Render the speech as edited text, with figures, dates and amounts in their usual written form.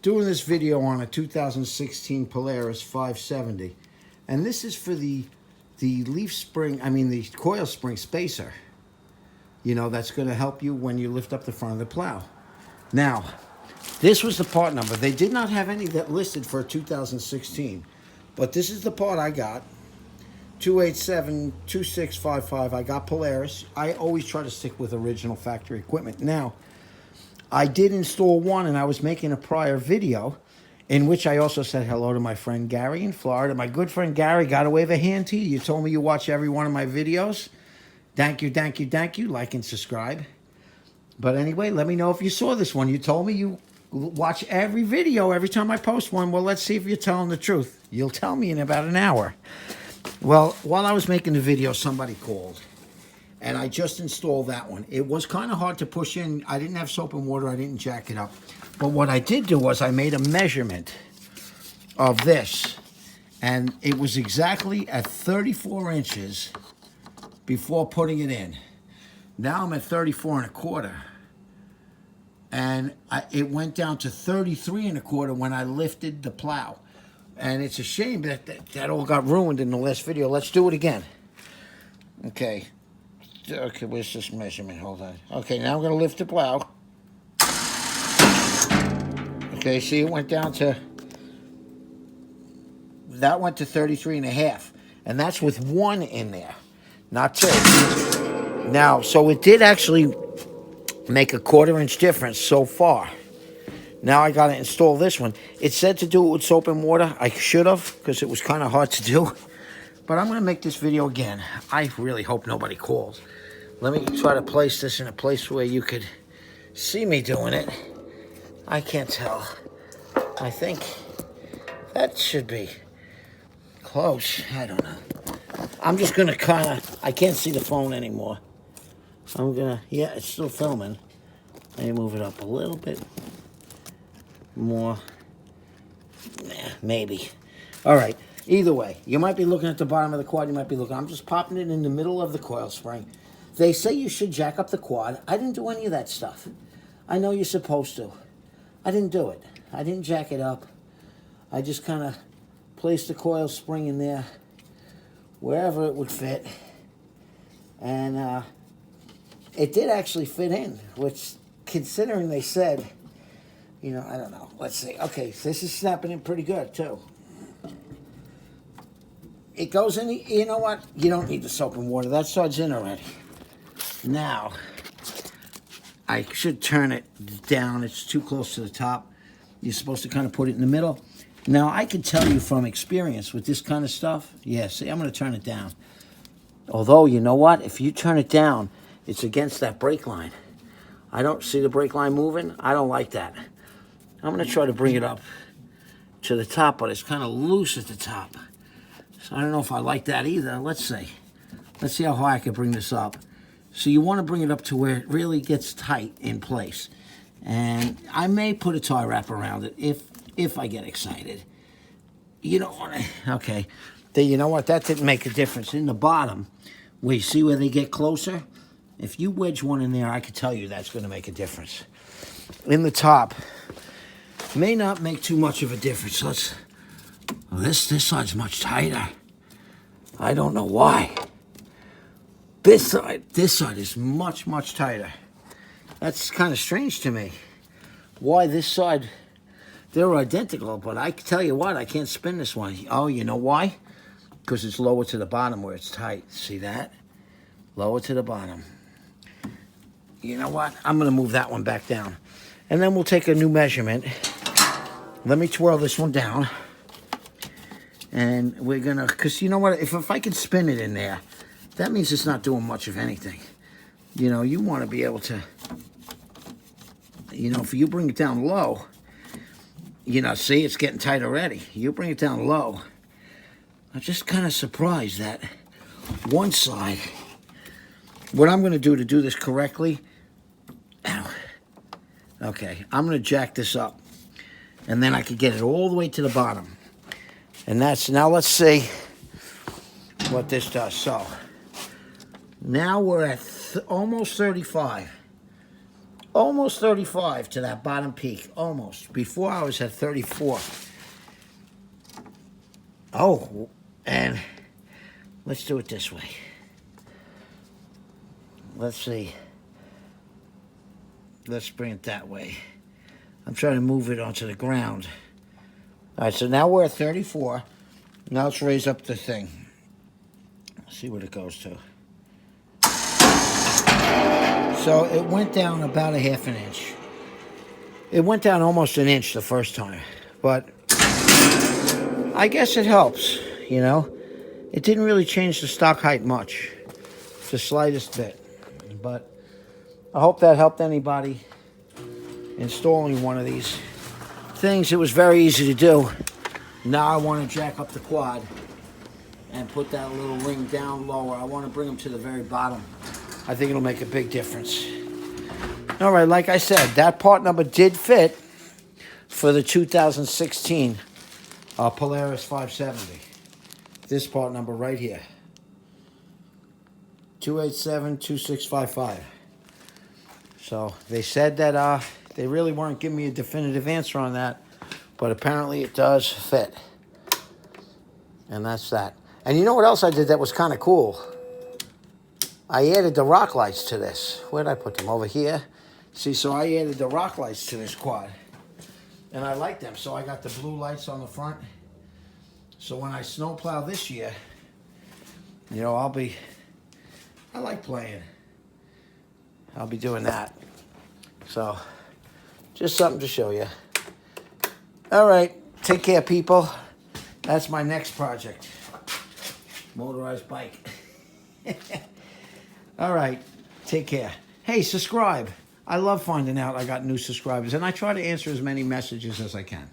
doing this video on a 2016 Polaris 570, and this is for the leaf spring, the coil spring spacer. You know, that's going to help you when you lift up the front of the plow. Now, this was the part number. They did not have any that listed for 2016, but this is the part I got. 287-2655. I got Polaris. I always try to stick with original factory equipment. Now, I did install one, and I was making a prior video in which I also said hello to my friend Gary in Florida. My good friend Gary, got to wave a hand to you. You told me you watch every one of my videos. Thank you, thank you, thank you. Like and subscribe. But anyway, let me know if you saw this one. You told me you watch every video every time I post one. Well, let's see if you're telling the truth. You'll tell me in about an hour. Well, while I was making the video, somebody called. And I just installed that one. It was kind of hard to push in. I didn't have soap and water. I didn't jack it up. But what I did do was I made a measurement of this. And it was exactly at 34 inches before putting it in. Now I'm at 34 1/4. And it went down to 33 1/4 when I lifted the plow. And it's a shame that all got ruined in the last video. Let's do it again. Okay. Okay, where's this measurement? Hold on. Okay, now I'm going to lift the plow. Okay, see, it went down to... That went to 33 1/2. And that's with one in there, not two. Now, so it did actually make a 1/4 inch difference so far. Now I got to install this one. It said to do it with soap and water. I should have, because it was kind of hard to do. But I'm going to make this video again. I really hope nobody calls. Let me try to place this in a place where you could see me doing it. I can't tell. I think that should be close. I don't know. I'm just going to kind of... I can't see the phone anymore. I'm going to... Yeah, it's still filming. Let me move it up a little bit more. Maybe. All right. Either way, you might be looking at the bottom of the quad. You might be looking... I'm just popping it in the middle of the coil spring. They say you should jack up the quad. I didn't do any of that stuff. I know you're supposed to. I didn't do it. I didn't jack it up. I just kind of placed the coil spring in there wherever it would fit. And it did actually fit in, which, considering they said, you know, I don't know. Let's see. Okay, so this is snapping in pretty good, too. It goes in, you know what? You don't need the soap and water. That side's in already. Now, I should turn it down. It's too close to the top. You're supposed to kind of put it in the middle. Now, I can tell you from experience with this kind of stuff. Yeah, see, I'm going to turn it down. Although, you know what? If you turn it down, it's against that brake line. I don't see the brake line moving. I don't like that. I'm going to try to bring it up to the top, but it's kind of loose at the top. So I don't know if I like that either. Let's see. Let's see how high I can bring this up. So you want to bring it up to where it really gets tight in place. And I may put a tie wrap around it if I get excited. You don't want to... Okay. You know what? That didn't make a difference. In the bottom, where you see where they get closer, if you wedge one in there, I can tell you that's going to make a difference. In the top, may not make too much of a difference. Let's... Well, this side's much tighter. I don't know why. This side is much, much tighter. That's kind of strange to me. Why this side, they're identical, but I can tell you what, I can't spin this one. Oh, you know why? Because it's lower to the bottom where it's tight. See that? Lower to the bottom. You know what? I'm going to move that one back down. And then we'll take a new measurement. Let me twirl this one down. And we're going to, because you know what? If I can spin it in there, that means it's not doing much of anything. You know, you want to be able to, you know, if you bring it down low, you know, see, it's getting tight already. You bring it down low. I'm just kind of surprised that one side, what I'm going to do this correctly, okay, I'm going to jack this up. And then I can get it all the way to the bottom. And that's, now let's see what this does. So, now we're at almost 35. almost 35 to that bottom peak. Almost. Before I was at 34. Oh, and let's do it this way. Let's see. Let's bring it that way. I'm trying to move it onto the ground. All right, so now we're at 34. Now let's raise up the thing. See what it goes to. So it went down about a half an inch. It went down almost an inch the first time. But I guess it helps, you know. It didn't really change the stock height much. The slightest bit. But I hope that helped anybody installing one of these things. It was very easy to do. Now I want to jack up the quad and put that little ring down lower. I want to bring them to the very bottom. I think it'll make a big difference. All right, like I said, that part number did fit for the 2016 Polaris 570. This part number right here. 287-2655. So they said that they really weren't giving me a definitive answer on that, but apparently it does fit. And that's that. And you know what else I did that was kind of cool? I added the rock lights to this. Where'd I put them? Over here. See, so I added the rock lights to this quad. And I like them. So I got the blue lights on the front. So when I snowplow this year, you know, I like playing. I'll be doing that. So, just something to show you. All right, take care, people. That's my next project. Motorized bike. All right, take care. Hey, subscribe. I love finding out I got new subscribers, and I try to answer as many messages as I can.